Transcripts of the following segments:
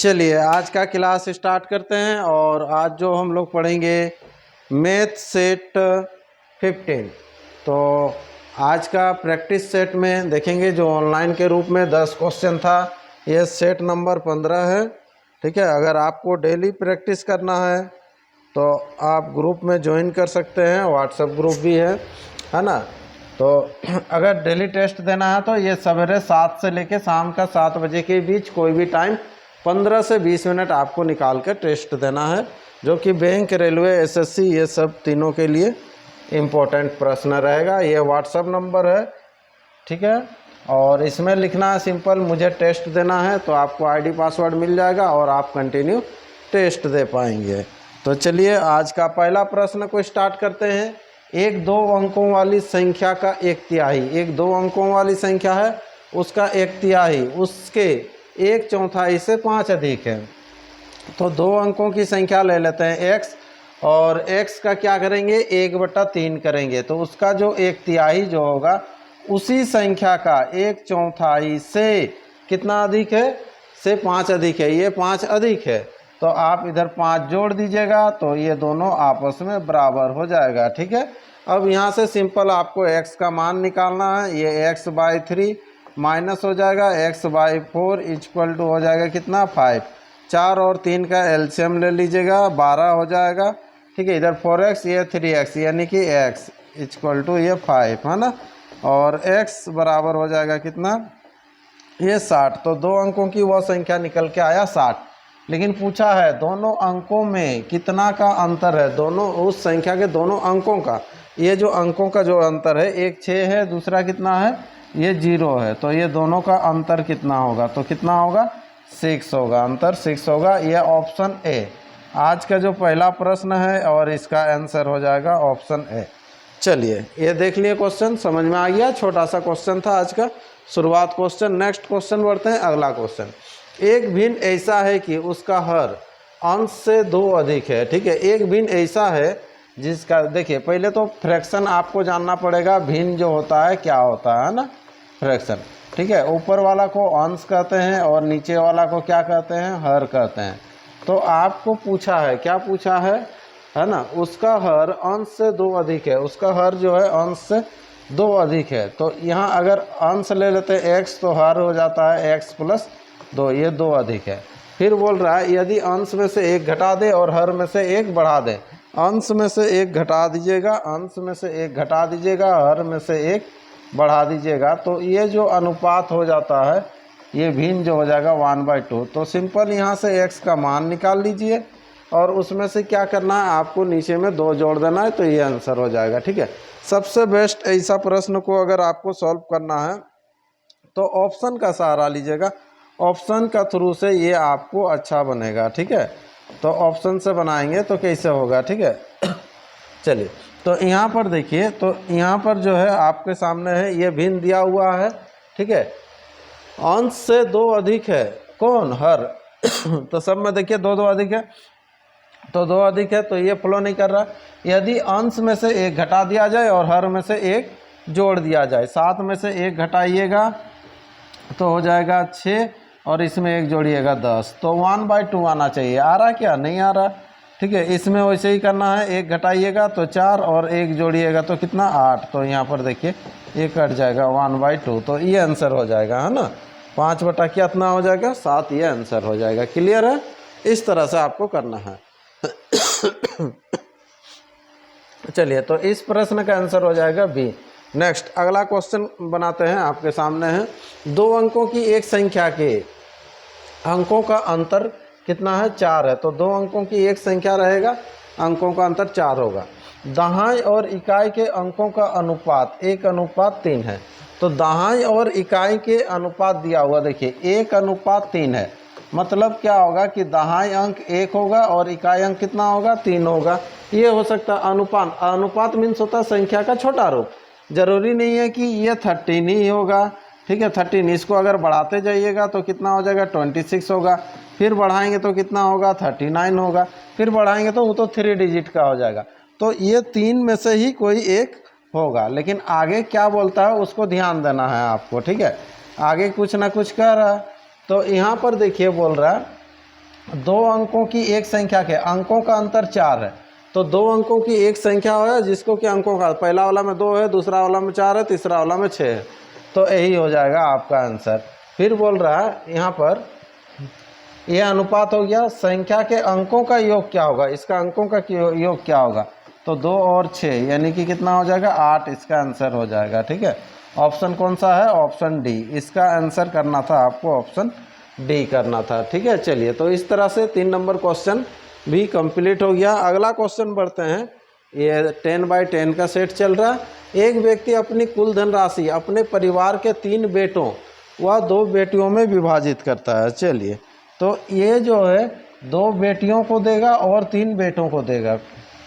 चलिए आज का क्लास स्टार्ट करते हैं। और आज जो हम लोग पढ़ेंगे मैथ सेट 15। तो आज का प्रैक्टिस सेट में देखेंगे जो ऑनलाइन के रूप में 10 क्वेश्चन था, ये सेट नंबर 15 है। ठीक है, अगर आपको डेली प्रैक्टिस करना है तो आप ग्रुप में ज्वाइन कर सकते हैं, व्हाट्सएप ग्रुप भी है ना। तो अगर डेली टेस्ट देना है तो ये सवेरे 7 से लेके शाम का 7 बजे के बीच कोई भी टाइम 15 से 20 मिनट आपको निकाल कर टेस्ट देना है, जो कि बैंक, रेलवे, एसएससी ये सब तीनों के लिए इम्पोर्टेंट प्रश्न रहेगा। ये व्हाट्सएप नंबर है, ठीक है। और इसमें लिखना है सिंपल, मुझे टेस्ट देना है, तो आपको आईडी पासवर्ड मिल जाएगा और आप कंटिन्यू टेस्ट दे पाएंगे। तो चलिए आज का पहला प्रश्न को स्टार्ट करते हैं। एक 2 अंकों वाली संख्या का 1/3, एक 2 अंकों वाली संख्या है, उसका 1/3 उसके 1/4 से 5 अधिक है। तो 2 अंकों की संख्या ले लेते हैं x, और x का क्या करेंगे 1/3 करेंगे, तो उसका जो 1/3 जो होगा उसी संख्या का 1/4 से कितना अधिक है, से 5 अधिक है। ये 5 अधिक है तो आप इधर 5 जोड़ दीजिएगा, तो ये दोनों आपस में बराबर हो जाएगा। ठीक है, अब यहाँ से सिंपल आपको x का मान निकालना है। ये x/3 माइनस हो जाएगा x/4 इक्वल टू हो जाएगा कितना 5। 4 और 3 का एलसीएम ले लीजिएगा, 12 हो जाएगा। ठीक है, इधर 4x ये 3x, यानी कि x इक्वल टू ये 5 है ना, और x बराबर हो जाएगा कितना ये 60। तो 2 अंकों की वह संख्या निकल के आया 60। लेकिन पूछा है दोनों अंकों में कितना का अंतर है, दोनों उस संख्या के दोनों अंकों का। ये जो अंकों का जो अंतर है, एक 6 है, दूसरा कितना है ये 0 है, तो ये दोनों का अंतर कितना होगा, तो कितना होगा 6 होगा, अंतर 6 होगा। ये ऑप्शन ए आज का जो पहला प्रश्न है, और इसका आंसर हो जाएगा ऑप्शन ए। चलिए ये देख लिए, क्वेश्चन समझ में आ गया। छोटा सा क्वेश्चन था आज का शुरुआत क्वेश्चन। नेक्स्ट क्वेश्चन बढ़ते हैं, अगला क्वेश्चन। एक भिन्न ऐसा है कि उसका हर अंश से 2 अधिक है। ठीक है, एक भिन्न ऐसा है जिसका, देखिए पहले तो फ्रैक्शन आपको जानना पड़ेगा, भिन्न जो होता है क्या होता है ना, फ्रैक्शन। ठीक है, ऊपर वाला को अंश कहते हैं और नीचे वाला को क्या कहते हैं, हर कहते हैं। तो आपको पूछा है, क्या पूछा है ना, उसका हर अंश से 2 अधिक है, उसका हर जो है अंश से 2 अधिक है। तो यहाँ अगर अंश ले लेते हैं x, तो हर हो जाता है x + 2, ये 2 अधिक है। फिर बोल रहा है यदि अंश में से 1 घटा दे और हर में से 1 बढ़ा दे, अंश में से 1 घटा दीजिएगा, अंश में से 1 घटा दीजिएगा, हर में से 1 बढ़ा दीजिएगा, तो ये जो अनुपात हो जाता है ये भिन्न जो हो जाएगा 1/2। तो सिंपल यहाँ से x का मान निकाल लीजिए, और उसमें से क्या करना है आपको नीचे में 2 जोड़ देना है, तो ये आंसर हो जाएगा। ठीक है, सबसे बेस्ट ऐसा प्रश्न को अगर आपको सॉल्व करना है तो ऑप्शन का सहारा लीजिएगा, ऑप्शन का थ्रू से ये आपको अच्छा बनेगा। ठीक है, तो ऑप्शन से बनाएंगे तो कैसे होगा। ठीक है, चलिए तो यहाँ पर देखिए, तो यहाँ पर जो है आपके सामने है ये भिन्न दिया हुआ है। ठीक है, अंश से 2 अधिक है, कौन, हर। तो सब में देखिए 2 अधिक है, तो 2 अधिक है, तो ये फ्लो नहीं कर रहा। यदि अंश में से 1 घटा दिया जाए और हर में से 1 जोड़ दिया जाए, 7 में से 1 घटाइएगा तो हो जाएगा 6, और इसमें 1 जोड़िएगा 10, तो 1/2 आना चाहिए। आ रहा क्या, नहीं आ रहा। ठीक है, इसमें वैसे ही करना है, 1 घटाइएगा तो 4 और 1 जोड़िएगा तो कितना 8, तो यहाँ पर देखिए ये कट जाएगा 1/2, तो ये आंसर हो जाएगा, है ना। 5 बटा कितना हो जाएगा 7, ये आंसर हो जाएगा। क्लियर है, इस तरह से आपको करना है। चलिए तो इस प्रश्न का आंसर हो जाएगा बी। नेक्स्ट अगला क्वेश्चन बनाते हैं, आपके सामने है। 2 अंकों की एक संख्या के अंकों का अंतर कितना है, 4 है। तो 2 अंकों की एक संख्या रहेगा, अंकों का अंतर 4 होगा। दहाई और इकाई के अंकों का अनुपात 1:3 है। तो दहाई और इकाई के अनुपात दिया हुआ, देखिए 1:3 है, मतलब क्या होगा कि दहाई अंक 1 होगा और इकाई अंक कितना होगा 3 होगा। ये हो सकता है अनुपात। अनुपात मीन्स होता है संख्या का छोटा रूप। जरूरी नहीं है कि ये 13 ही होगा। ठीक है, 13, इसको अगर बढ़ाते जाइएगा तो कितना हो जाएगा 26 होगा, फिर बढ़ाएंगे तो कितना होगा 39 होगा, फिर बढ़ाएंगे तो वो तो 3 डिजिट का हो जाएगा। तो ये 3 में से ही कोई एक होगा, लेकिन आगे क्या बोलता है उसको ध्यान देना है आपको। ठीक है, आगे कुछ ना कुछ कह रहा है। तो यहाँ पर देखिए बोल रहा है दो अंकों की एक संख्या के अंकों का अंतर 4 है, तो दो अंकों की एक संख्या है जिसको कि अंकों का पहला वाला में 2 है, दूसरा वाला में 4 है, तीसरा वाला में 6 है, तो यही हो जाएगा आपका आंसर। फिर बोल रहा है यहाँ पर यह अनुपात हो गया, संख्या के अंकों का योग क्या होगा, इसका अंकों का योग क्या होगा, तो 2 और 6 यानी कि कितना हो जाएगा 8, इसका आंसर हो जाएगा। ठीक है, ऑप्शन कौन सा है, ऑप्शन डी, इसका आंसर करना था आपको, ऑप्शन डी करना था। ठीक है, चलिए तो इस तरह से 3 नंबर क्वेश्चन भी कंप्लीट हो गया। अगला क्वेश्चन बढ़ते हैं, ये 10/10 का सेट चल रहा है। एक व्यक्ति अपनी कुल धनराशि अपने परिवार के 3 बेटों व 2 बेटियों में विभाजित करता है। चलिए तो ये जो है 2 बेटियों को देगा और 3 बेटों को देगा।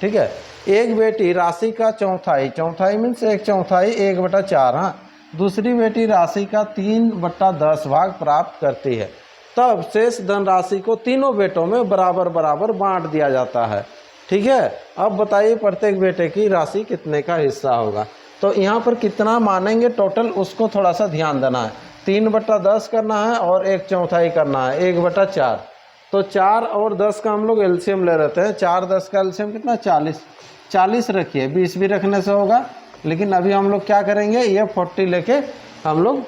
ठीक है, एक बेटी राशि का चौथाई, चौथाई मीन्स 1/4, 1/4, हाँ, दूसरी बेटी राशि का 3/10 भाग प्राप्त करती है, तब शेष धनराशि को तीनों बेटों में बराबर बराबर बांट दिया जाता है। ठीक है, अब बताइए प्रत्येक बेटे की राशि कितने का हिस्सा होगा। तो यहाँ पर कितना मानेंगे टोटल, उसको थोड़ा सा ध्यान देना है। 3/10 करना है और 1/4 करना है, 1/4। तो 4 और 10 का हम लोग एलसीएम ले रहते हैं। 4 10 का एलसीएम कितना, 40, 40 रखिए, 20 भी रखने से होगा, लेकिन अभी हम लोग क्या करेंगे, ये 40 लेके हम लोग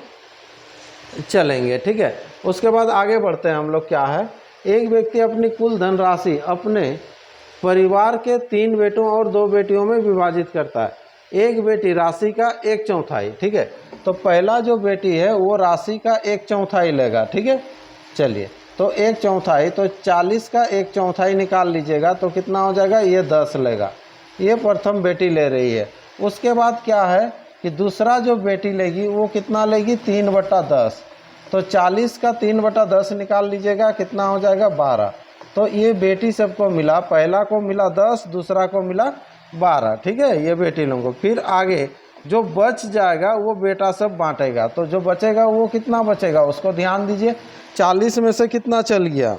चलेंगे। ठीक है, उसके बाद आगे बढ़ते हैं हम लोग। क्या है, एक व्यक्ति अपनी कुल धनराशि अपने परिवार के 3 बेटों और 2 बेटियों में विभाजित करता है। एक बेटी राशि का 1/4। ठीक है, तो पहला जो बेटी है वो राशि का 1/4 लेगा। ठीक है, चलिए तो 1/4, तो 40 का 1/4 निकाल लीजिएगा तो कितना हो जाएगा, ये 10 लेगा, ये प्रथम बेटी ले रही है। उसके बाद क्या है कि दूसरा जो बेटी लेगी वो कितना लेगी, 3/10, तो 40 का 3/10 निकाल लीजिएगा, कितना हो जाएगा 12। तो ये बेटी सबको मिला, पहला को मिला 10, दूसरा को मिला 12। ठीक है, ये बेटी लोगों को। फिर आगे जो बच जाएगा वो बेटा सब बांटेगा, तो जो बचेगा वो कितना बचेगा उसको ध्यान दीजिए। 40 में से कितना चल गया,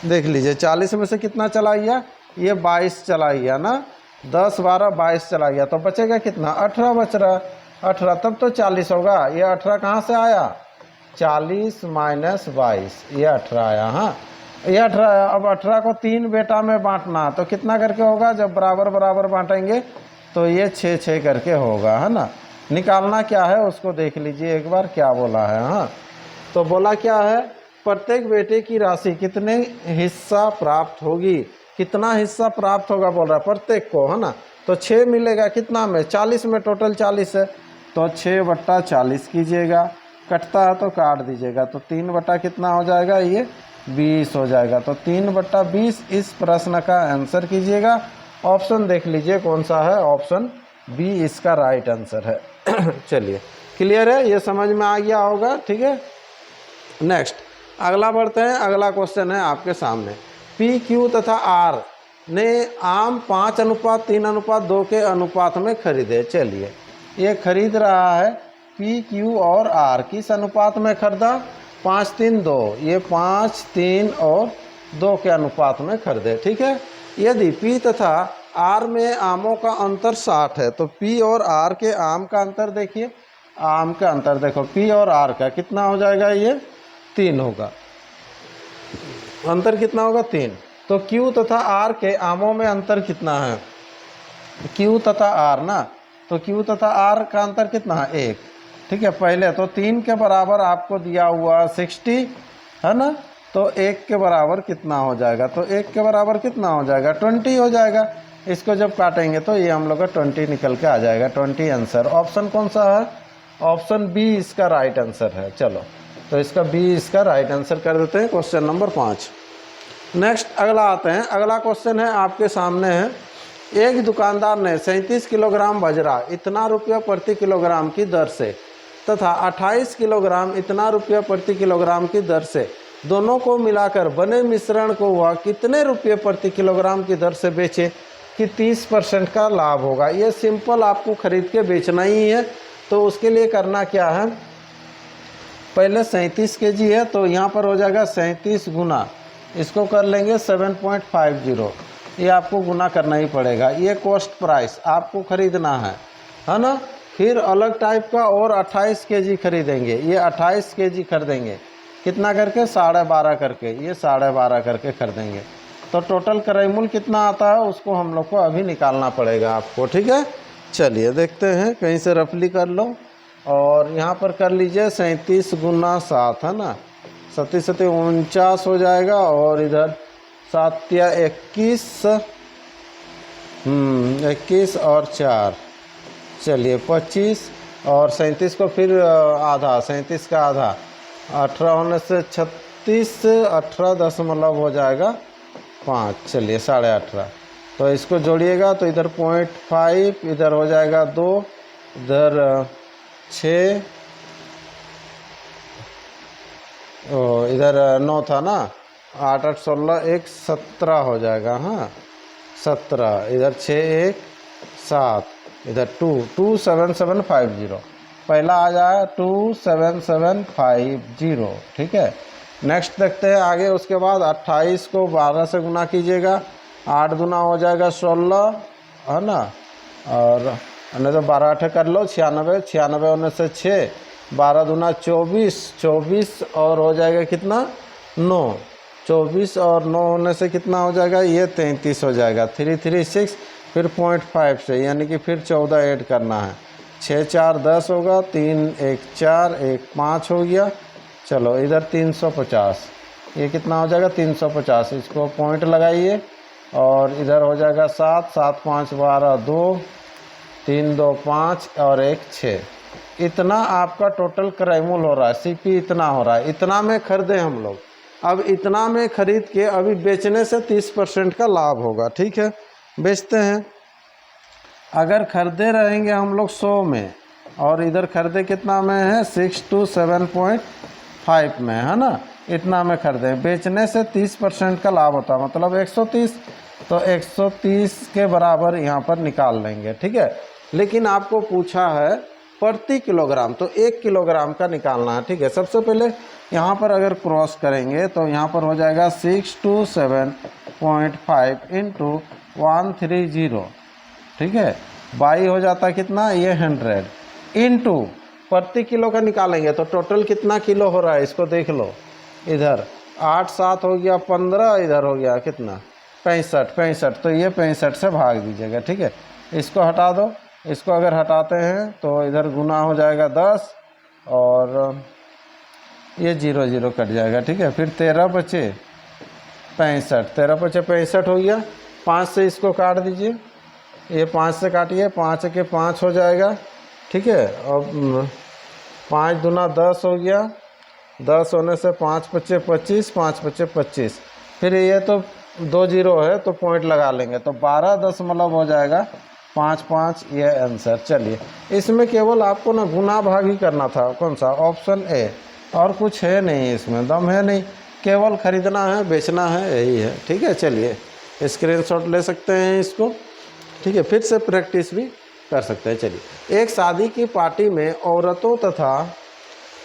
देख लीजिए, 40 में से कितना चला गया, ये 22 चला गया ना, 10 12 22 चला गया, तो बचेगा कितना, 18 बच रहा, 18, तब तो 40 होगा। ये 18 कहाँ से आया, 40 - 22, ये 18 आया। हाँ, ये 18 आया। अब 18 को 3 बेटा में बांटना, तो कितना करके होगा, जब बराबर बराबर बांटेंगे तो ये 6 करके होगा, है ना। निकालना क्या है उसको देख लीजिए एक बार, क्या बोला है। हाँ, तो बोला क्या है, प्रत्येक बेटे की राशि कितने हिस्सा प्राप्त होगी, कितना हिस्सा प्राप्त होगा बोल रहा है प्रत्येक को, है ना। तो 6 मिलेगा कितना में, 40 में, टोटल 40 है, तो 6/40 कीजिएगा, कटता है तो काट दीजिएगा, तो 3 कितना हो जाएगा, ये 20 हो जाएगा। तो 3/20 इस प्रश्न का आंसर कीजिएगा। ऑप्शन देख लीजिए कौन सा है, ऑप्शन बी इसका राइट आंसर है। चलिए क्लियर है, ये समझ में आ गया होगा। ठीक है, नेक्स्ट अगला बढ़ते हैं। अगला क्वेश्चन है आपके सामने, पी क्यू तथा आर ने आम 5:3:2 के अनुपात में खरीदे। चलिए ये खरीद रहा है, पी क्यू और आर किस अनुपात में खरीदा, 5:3:2, ये 5:3 और 2 के अनुपात में खरीदे। ठीक है, यदि P तथा R में आमों का अंतर 60 है, तो P और R के आम का अंतर देखिए, आम का अंतर देखो, P और R का कितना हो जाएगा, ये 3 होगा, अंतर कितना होगा 3। तो Q तथा R के आमों में अंतर कितना है, Q तथा R ना, तो Q तथा R का अंतर कितना है, 1। ठीक है, पहले तो 3 के बराबर आपको दिया हुआ 60 है ना, तो 1 के बराबर कितना हो जाएगा, तो 1 के बराबर कितना हो जाएगा, 20 हो जाएगा। इसको जब काटेंगे तो ये हम लोग का 20 निकल के आ जाएगा, 20 आंसर। ऑप्शन कौन सा है, ऑप्शन बी इसका राइट आंसर है। चलो तो इसका बी इसका राइट आंसर कर देते हैं, क्वेश्चन नंबर 5। नेक्स्ट अगला आते हैं। अगला क्वेश्चन है आपके सामने है, एक दुकानदार ने 37 किलोग्राम बाजरा इतना रुपया प्रति किलोग्राम की दर से तथा 28 किलोग्राम इतना रुपया प्रति किलोग्राम की दर से दोनों को मिलाकर बने मिश्रण को वह कितने रुपये प्रति किलोग्राम की दर से बेचे कि 30% का लाभ होगा। ये सिंपल आपको खरीद के बेचना ही है, तो उसके लिए करना क्या है, पहले 37 kg है तो यहाँ पर हो जाएगा 37 गुना, इसको कर लेंगे 7.50, ये आपको गुना करना ही पड़ेगा। ये कॉस्ट प्राइस आपको खरीदना है ना। फिर अलग टाइप का और 28 kg खरीदेंगे, ये 28 kg खरीदेंगे, कितना करके 12.5 करके, ये 12.5 करके खरीदेंगे। तो टोटल क्रय मूल्य कितना आता है उसको हम लोग को अभी निकालना पड़ेगा आपको, ठीक है। चलिए देखते हैं, कहीं से रफली कर लो और यहाँ पर कर लीजिए 37 गुना 7 है ना, 37 7 49 हो जाएगा और इधर 7 या 21, 21 और 4 चलिए 25 और 37 को फिर आधा, 37 का आधा 18 होने से 36, 18 हो जाएगा 5, चलिए 18.5। तो इसको जोड़िएगा तो इधर 0.5, इधर हो जाएगा 2, इधर 6, इधर 9 था ना, 8 8 16 1 17 हो जाएगा, हाँ 17, इधर 6 1 7, इधर 2 27750, पहला आ जाए 27750, ठीक है। नेक्स्ट देखते हैं आगे, उसके बाद 28 को 12 से गुना कीजिएगा, 8 गुना हो जाएगा 16 है ना, और नहीं तो 12 8 कर लो 96, 96 होने से 6, 12 दूना 24, 24 और हो जाएगा कितना 9, 24 और 9 होने से कितना हो जाएगा, ये 33 हो जाएगा, 336 फिर 0.5 से, यानी कि फिर 14 ऐड करना है, 6 4 10 होगा, 3 1 4 1 5 हो गया। चलो इधर 350, ये कितना हो जाएगा 350, इसको पॉइंट लगाइए और इधर हो जाएगा 7 7 5 12 2 3 2 5 और 1 6, इतना आपका टोटल क्रय मूल्य हो रहा है, सीपी इतना हो रहा है, इतना में खरीदे हम लोग। अब इतना में खरीद के अभी बेचने से 30% का लाभ होगा, ठीक है, बेचते हैं। अगर खरीदे रहेंगे हम लोग 100 में और इधर खरीदे कितना में है 6 to 7.5 में है ना, इतना में खरीदे, बेचने से 30% का लाभ होता है, मतलब 130, तो 130 के बराबर यहाँ पर निकाल लेंगे, ठीक है। लेकिन आपको पूछा है प्रति किलोग्राम, तो 1 किलोग्राम का निकालना है, ठीक है। सबसे पहले यहाँ पर अगर क्रॉस करेंगे तो यहाँ पर हो जाएगा 6 to 7.5 इंटू 130, ठीक है, बाई हो जाता है कितना, ये 100 इंटू प्रति किलो का निकालेंगे तो टोटल कितना किलो हो रहा है इसको देख लो, इधर 8 7 हो गया 15, इधर हो गया कितना 65, तो ये 65 से भाग दीजिएगा, ठीक है। इसको हटा दो, इसको अगर हटाते हैं तो इधर गुना हो जाएगा 10 और ये 0 0 कट जाएगा, ठीक है। फिर 13 बचे 65, 13 बचे 65 हो गया, 5 से इसको काट दीजिए, ये 5 से काटिए, 5 के 5 हो जाएगा, ठीक है। अब 5 दूना 10 हो गया, 10 होने से 5 बचे 25, 5 बचे 25, फिर ये तो 2 0 है तो पॉइंट लगा लेंगे, तो 12 हो जाएगा 5 5, ये आंसर। चलिए इसमें केवल आपको ना गुना भाग ही करना था, कौन सा, ऑप्शन ए, और कुछ है नहीं, इसमें दम है नहीं, केवल खरीदना है बेचना है, यही है, ठीक है। चलिए स्क्रीनशॉट ले सकते हैं इसको, ठीक है, फिर से प्रैक्टिस भी कर सकते हैं। चलिए, एक शादी की पार्टी में औरतों तथा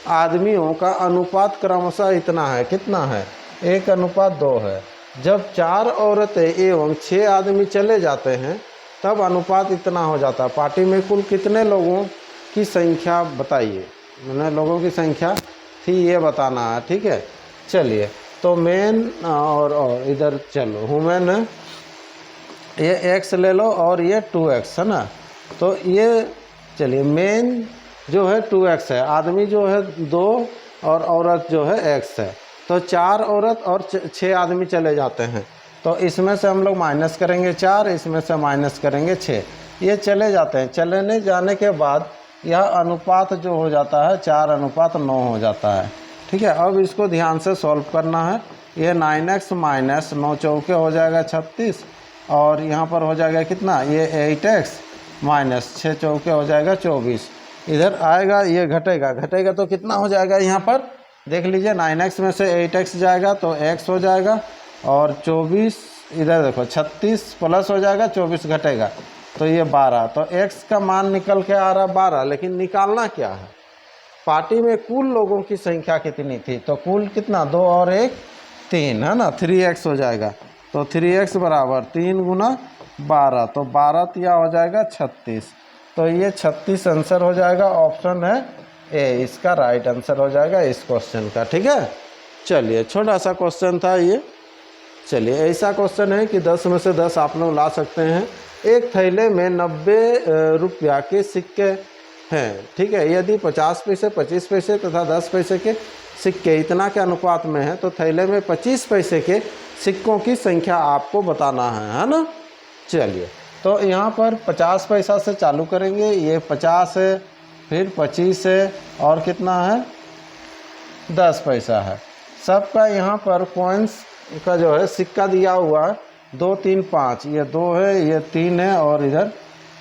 आदमियों का अनुपात क्रमशः इतना है, कितना है, 1:2 है। जब 4 औरतें एवं 6 आदमी चले जाते हैं तब अनुपात इतना हो जाता है। पार्टी में कुल कितने लोगों की संख्या बताइए, मैंने लोगों की संख्या थी ये बताना है, ठीक है। चलिए तो मेन और इधर चलो वुमेन है, ये x ले लो और ये 2x है ना, तो ये चलिए मेन जो है 2x है, आदमी जो है 2 और औरत जो है x है, तो 4 औरत और 6 आदमी चले जाते हैं, तो इसमें से हम लोग माइनस करेंगे 4, इसमें से माइनस करेंगे 6, ये चले जाते हैं। चलने जाने के बाद यह अनुपात जो हो जाता है 4:9 हो जाता है, ठीक है। अब इसको ध्यान से सॉल्व करना है, ये 9x माइनस 9 चौके हो जाएगा 36 और यहाँ पर हो जाएगा कितना, ये 8x माइनस 6 चौके हो जाएगा 24, इधर आएगा ये घटेगा तो कितना हो जाएगा, यहाँ पर देख लीजिए 9x में से 8x जाएगा तो x हो जाएगा और 24 इधर देखो 36 प्लस हो जाएगा 24 घटेगा तो ये 12, तो x का मान निकल के आ रहा 12, लेकिन निकालना क्या है, पार्टी में कुल लोगों की संख्या कितनी थी, तो कुल कितना 2 और 1 3 है ना, 3x हो जाएगा, तो 3x बराबर 3 गुना 12, तो 12 तिया हो जाएगा 36, तो ये 36 आंसर हो जाएगा, ऑप्शन है ए इसका राइट आंसर हो जाएगा इस क्वेश्चन का, ठीक है। चलिए छोटा सा क्वेश्चन था ये। चलिए ऐसा क्वेश्चन है कि 10 में से 10 आप लोग ला सकते हैं। एक थैले में 90 रुपया के सिक्के हैं, ठीक है। यदि 50 पैसे, 25 पैसे तथा 10 पैसे के सिक्के इतना के अनुपात में है तो थैले में 25 पैसे के सिक्कों की संख्या आपको बताना है ना। चलिए तो यहाँ पर 50 पैसा से चालू करेंगे। ये 50 है, फिर 25 है और कितना है 10 पैसा है। सबका यहाँ पर कॉइन्स का जो है सिक्का दिया हुआ है 2, 3, 5। ये 2 है, ये 3 है और इधर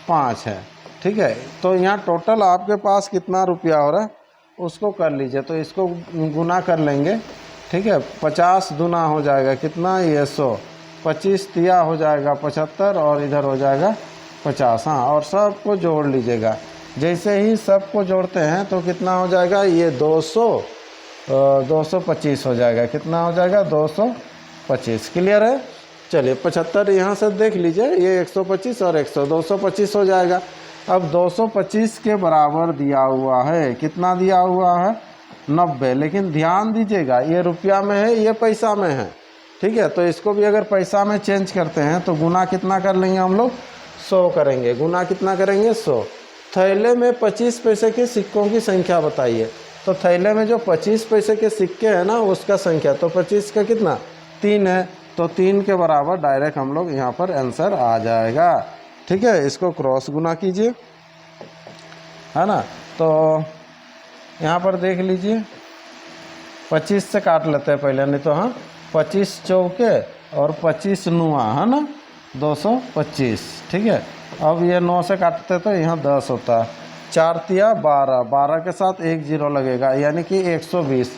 5 है, ठीक है। तो यहाँ टोटल आपके पास कितना रुपया हो रहा है उसको कर लीजिए। तो इसको गुना कर लेंगे, ठीक है। 50 दूना हो जाएगा कितना, ये 100। 25 तिया हो जाएगा 75 और इधर हो जाएगा 50। हाँ, और सबको जोड़ लीजिएगा। जैसे ही सबको जोड़ते हैं तो कितना हो जाएगा, ये 225 हो जाएगा। कितना हो जाएगा 225। क्लियर है। चलिए 75 यहाँ से देख लीजिए, ये 125 और 100, 225 हो जाएगा। अब 225 के बराबर दिया हुआ है, कितना दिया हुआ है 90। लेकिन ध्यान दीजिएगा ये रुपया में है, ये पैसा में है, ठीक है। तो इसको भी अगर पैसा में चेंज करते हैं तो गुना कितना कर लेंगे हम लोग, 100 करेंगे। गुना कितना करेंगे 100। थैले में 25 पैसे के सिक्कों की संख्या बताइए। तो थैले में जो 25 पैसे के सिक्के हैं ना उसका संख्या, तो 25 का कितना 3 है, तो 3 के बराबर डायरेक्ट हम लोग यहाँ पर आंसर आ जाएगा, ठीक है। इसको क्रॉस गुना कीजिए, है ना। तो यहाँ पर देख लीजिए 25 से काट लेते हैं पहले, नहीं तो हाँ 25 चौके और 25 नुआ, है ना, 225, ठीक है। अब ये 9 से काटते तो यहाँ 10 होता है। 4 तिया 12, 12 के साथ 1 0 लगेगा यानी कि 120।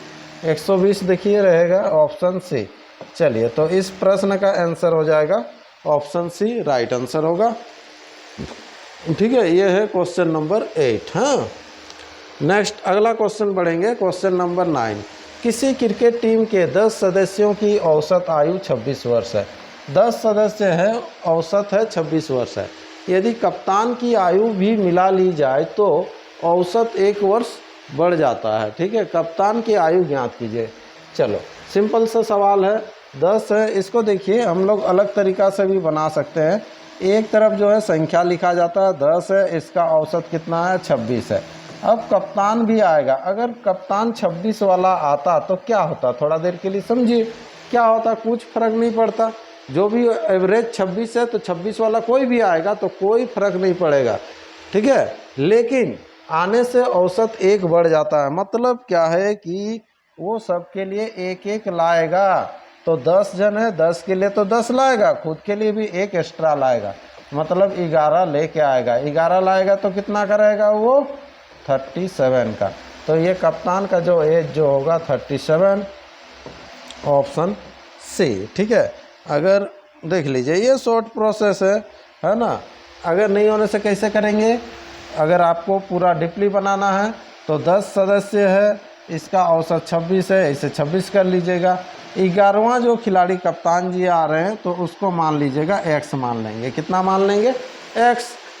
120 देखिए रहेगा ऑप्शन सी। चलिए तो इस प्रश्न का आंसर हो जाएगा ऑप्शन सी, राइट आंसर होगा, ठीक है। ये है क्वेश्चन नंबर 8। हाँ, नेक्स्ट अगला क्वेश्चन बढ़ेंगे, क्वेश्चन नंबर 9। किसी क्रिकेट टीम के 10 सदस्यों की औसत आयु 26 वर्ष है। 10 सदस्य हैं, औसत है 26 वर्ष है। यदि कप्तान की आयु भी मिला ली जाए तो औसत 1 वर्ष बढ़ जाता है, ठीक है। कप्तान की आयु ज्ञात कीजिए। चलो सिंपल सा सवाल है, 10 है। इसको देखिए हम लोग अलग तरीक़ा से भी बना सकते हैं। एक तरफ जो है संख्या लिखा जाता है 10 है, इसका औसत कितना है 26 है। अब कप्तान भी आएगा, अगर कप्तान 26 वाला आता तो क्या होता, थोड़ा देर के लिए समझिए क्या होता। कुछ फर्क नहीं पड़ता, जो भी एवरेज 26 है तो 26 वाला कोई भी आएगा तो कोई फर्क नहीं पड़ेगा, ठीक है। लेकिन आने से औसत 1 बढ़ जाता है। मतलब क्या है कि वो सबके लिए 1-1 लाएगा। तो 10 जन है, 10 के लिए तो 10 लाएगा, खुद के लिए भी 1 एक्स्ट्रा लाएगा, मतलब 11 लेके आएगा। 11 लाएगा तो कितना करेगा वो 37 का। तो ये कप्तान का जो एज जो होगा 37, ऑप्शन सी, ठीक है। अगर देख लीजिए ये शॉर्ट प्रोसेस है ना। अगर नहीं होने से कैसे करेंगे, अगर आपको पूरा डीपली बनाना है तो 10 सदस्य है, इसका औसत 26 है, इसे 26 कर लीजिएगा। 11वां जो खिलाड़ी कप्तान जी आ रहे हैं तो उसको मान लीजिएगा x मान लेंगे। कितना मान लेंगे x।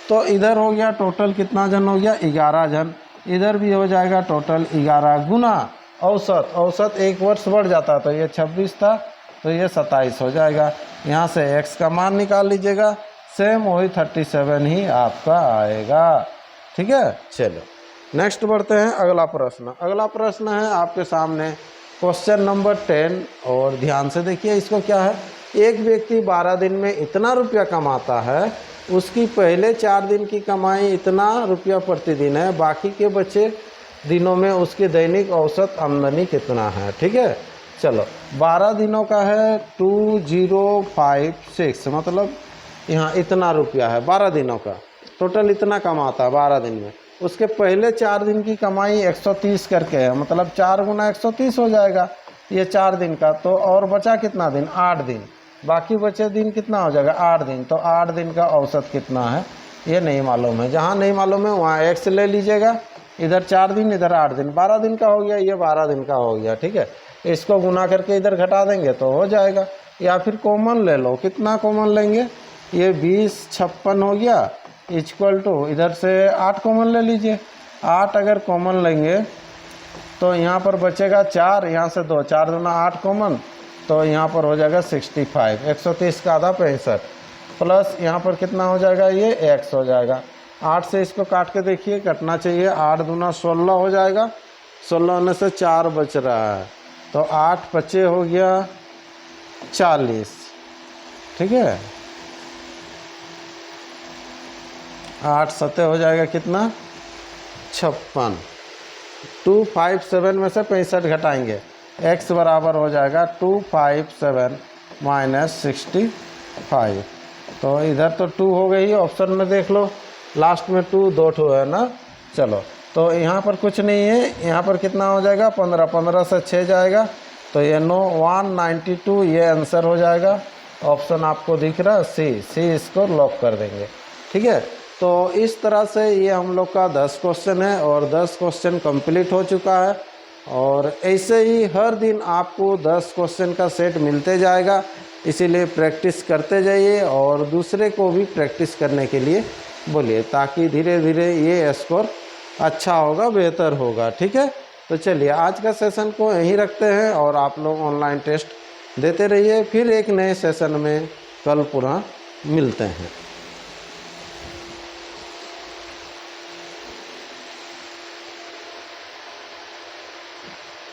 तो इधर हो गया टोटल कितना जन हो गया 11 जन, इधर भी हो जाएगा टोटल 11 गुना औसत। औसत 1 वर्ष बढ़ जाता तो ये 26 था तो ये 27 हो जाएगा। यहाँ से x का मान निकाल लीजिएगा, सेम वही 37 ही आपका आएगा, ठीक है। चलो नेक्स्ट बढ़ते हैं अगला प्रश्न। अगला प्रश्न है आपके सामने क्वेश्चन नंबर 10 और ध्यान से देखिए इसको क्या है। एक व्यक्ति 12 दिन में इतना रुपया कमाता है, उसकी पहले 4 दिन की कमाई इतना रुपया प्रतिदिन है, बाकी के बचे दिनों में उसकी दैनिक औसत आमदनी कितना है, ठीक है। चलो 12 दिनों का है 2056, मतलब यहाँ इतना रुपया है 12 दिनों का, टोटल इतना कमाता है 12 दिन में। उसके पहले 4 दिन की कमाई 130 करके है, मतलब 4 गुना 130 हो जाएगा ये 4 दिन का। तो और बचा कितना दिन 8 दिन, बाकी बचे दिन कितना हो जाएगा 8 दिन। तो 8 दिन का औसत कितना है ये नहीं मालूम है। जहाँ नहीं मालूम है वहाँ x ले लीजिएगा, इधर 4 दिन इधर 8 दिन, 12 दिन का हो गया, ये 12 दिन का हो गया, ठीक है। इसको गुना करके इधर घटा देंगे तो हो जाएगा। या फिर कॉमन ले लो, कितना कॉमन लेंगे, ये 2056 हो गया इक्वल टू इधर से 8 कॉमन ले लीजिए। 8 अगर कॉमन लेंगे तो यहाँ पर बचेगा 4, यहाँ से 2, 4 दूना 8 कॉमन, तो यहाँ पर हो जाएगा 65। 130 का आधा 65 प्लस यहाँ पर कितना हो जाएगा, ये x हो जाएगा। 8 से इसको काट के देखिए, कटना चाहिए। 8 दूना 16 हो जाएगा, 16 होने से 4 बच रहा है, तो 8 पचे हो गया 40। ठीक है, 8 सते हो जाएगा कितना, 56। 257 में से 65 घटाएंगे, x बराबर हो जाएगा 257 माइनस 65। तो इधर तो 2 हो गई, ऑप्शन में देख लो लास्ट में 2 2 ठो है ना। चलो, तो यहाँ पर कुछ नहीं है, यहाँ पर कितना हो जाएगा 15, 15 से 6 जाएगा, तो ये 192 ये आंसर हो जाएगा। ऑप्शन आपको दिख रहा है सी, इसको लॉक कर देंगे। ठीक है, तो इस तरह से ये हम लोग का 10 क्वेश्चन है और 10 क्वेश्चन कंप्लीट हो चुका है। और ऐसे ही हर दिन आपको 10 क्वेश्चन का सेट मिलते जाएगा, इसीलिए प्रैक्टिस करते जाइए और दूसरे को भी प्रैक्टिस करने के लिए बोलिए, ताकि धीरे धीरे ये स्कोर अच्छा होगा, बेहतर होगा। ठीक है, तो चलिए आज का सेशन को यहीं रखते हैं और आप लोग ऑनलाइन टेस्ट देते रहिए। फिर एक नए सेशन में कल पुनः मिलते हैं।